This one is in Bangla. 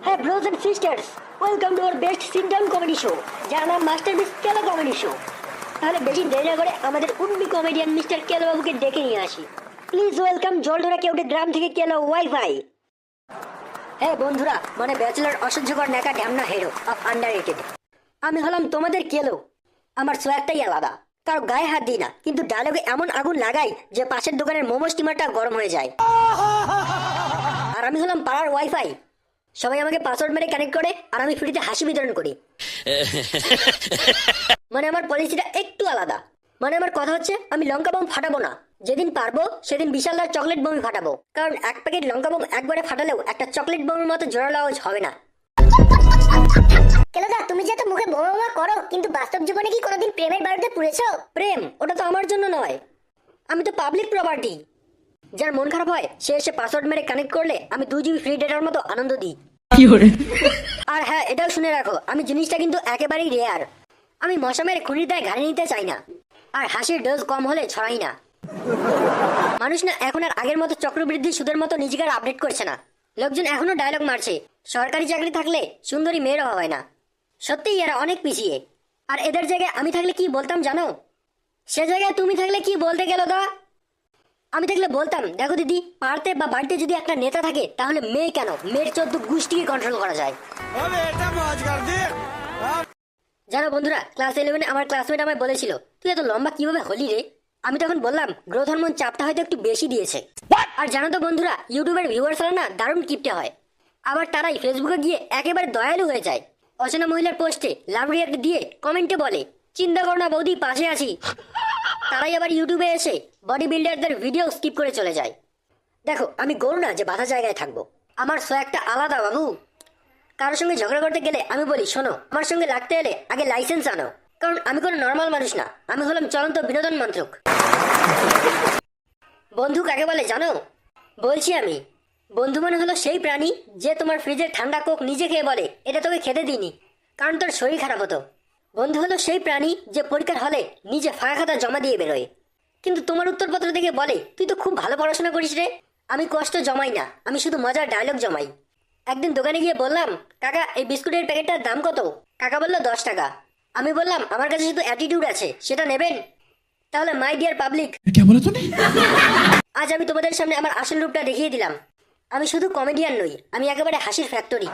হ্যাঁ bros and sisters, welcome to our best sit down comedy show, যার নাম মাস্টারপিস কেলো কমেডি শো। তাহলে বেশি দেরি না করে আমাদের উন্মি কমেডিয়ান মিস্টার কেলো বাবুকে ডেকে নিয়ে আসি। প্লিজ ওয়েলকাম জলঢোরা কেউটে গ্রাম থেকে কেলো ওয়াইফাই। হ্যাঁ বন্ধুরা, মানে ব্যাচেলার অসহ্যকর ন্যাকা ঢ্যামনা হিরো অফ আন্ডাররেটেড। আমি হলাম তোমাদের কেলো। আমার সোয়াগটাই আলাদা, কারো গায়ে হাত দিই না, কিন্তু ডায়লগে এমন আগুন লাগাই যে পাশের দোকানের মোমো স্টিমারটা গরম হয়ে যায়। আর আমি হলাম পাড়ার ওয়াইফাই। সবাই আমাকে পাসওয়ার্ড মেরে কানেক্ট করে আর আমি ফ্রিতে হাসি বিতরণ করি। মানে আমার পলিসিটা একটু আলাদা। মানে আমার কথা হচ্ছে, আমি লঙ্কা বোম ফাটাবো না, যেদিন পারবো সেদিন বিশালদার চকলেট বোম ফাটাবো। কারণ এক প্যাকেট লঙ্কা বোম একবারে ফাটালেও একটা চকলেট বোমের মতো জোরালো আওয়াজ হবে না। কেলদা, তুমি যে তো মুখে বোমা করো, কিন্তু বাস্তব জীবনে কি কোনোদিন প্রেমের বারুদে পুড়েছো? প্রেম ওটা তো আমার জন্য নয়, আমি তো পাবলিক প্রপার্টি। যার মন খারাপ হয় সে এসে পাসওয়ার্ড মেরে কানেক্ট করলে আমি 2 GB ফ্রি ডেটার মতো আনন্দ দিই। আর হ্যাঁ, এটাও শুনে রাখো, আমি জিনিসটা কিন্তু একেবারেই রেয়ার। আমি মশা মেরে খুনির দায় ঘাড়ে নিতে চাই না, আর হাসির ডোজ কম হলে ছড়াই না। মানুষ না এখন আর আগের মতো চক্রবৃদ্ধি সুদের মতো নিজেকে আর আপডেট করছে না। লোকজন এখনো ডায়লগ মারছে, সরকারি চাকরি থাকলে সুন্দরী মেয়ের অভাব হয় না। সত্যিই এরা অনেক পিছিয়ে। আর এদের জায়গায় আমি থাকলে কি বলতাম জানো? সে জায়গায় তুমি থাকলে কি বলতে গেল দা? আমি থাকলে বলতাম, দেখো দিদি, পাড়তে বা বাড়িতে যদি একটা নেতা থাকে তাহলে মেয়ে কেন, মেয়ের 14 গোষ্ঠীকে কন্ট্রোল করা যায়। জানো বন্ধুরা, ক্লাস 11-এ আমার ক্লাসমেট আমায় বলেছিল, তুই এত লম্বা কিভাবে হলি রে? আমি তখন বললাম, গ্রোথ হরমোন চাপটা হয়তো একটু বেশি দিয়েছে। আর জানো তো বন্ধুরা, ইউটিউবের ভিউয়ার্সরা না দারুণ কিপটে হয়। আবার তারাই ফেসবুকে গিয়ে একেবারে দয়ালু হয়ে যায়। অচেনা মহিলার পোস্টে লাভ রিয়াক্ট দিয়ে কমেন্টে বলে, চিন্তা করো না বৌদি, পাশে আছি। তারাই আবার ইউটিউবে এসে বডি বিল্ডারদের ভিডিও স্কিপ করে চলে যায়। দেখো, আমি গরু না যে বাধা জায়গায় থাকবো। আমার সোয়াগটা আলাদা বাবু। কারোর সঙ্গে ঝগড়া করতে গেলে আমি বলি, শোনো, আমার সঙ্গে লাগতে এলে আগে লাইসেন্স আনো। কারণ আমি কোনো নর্মাল মানুষ না, আমি হলাম চলন্ত বিনোদন মন্ত্রক। বন্ধু কাকে বলে জানো? বলছি আমি, বন্ধু মানে হলো সেই প্রাণী যে তোমার ফ্রিজের ঠান্ডা কোক নিজে খেয়ে বলে, এটা তোকে খেতে দিইনি, কারণ তোর শরীর খারাপ হতো। বন্ধু হলো সেই প্রাণী যে পরীক্ষার হলে নিজে ফাঁকা খাতা জমা দিয়ে বেরোয়, কিন্তু তোমার উত্তরপত্র দেখে বলে, তুই তো খুব ভালো পড়াশোনা করিস রে। আমি কষ্ট জমাই না, আমি শুধু মজার ডায়লগ জমাই। একদিন দোকানে গিয়ে বললাম, কাকা এই বিস্কুটের প্যাকেটটার দাম কত? কাকা বললো 10 টাকা। আমি বললাম, আমার কাছে শুধু অ্যাটিটিউড আছে, সেটা নেবেন? তাহলে মাই ডিয়ার পাবলিক, আজ আমি তোমাদের সামনে আমার আসল রূপটা দেখিয়ে দিলাম। আমি শুধু কমেডিয়ান নই, আমি একেবারে হাসির ফ্যাক্টরি।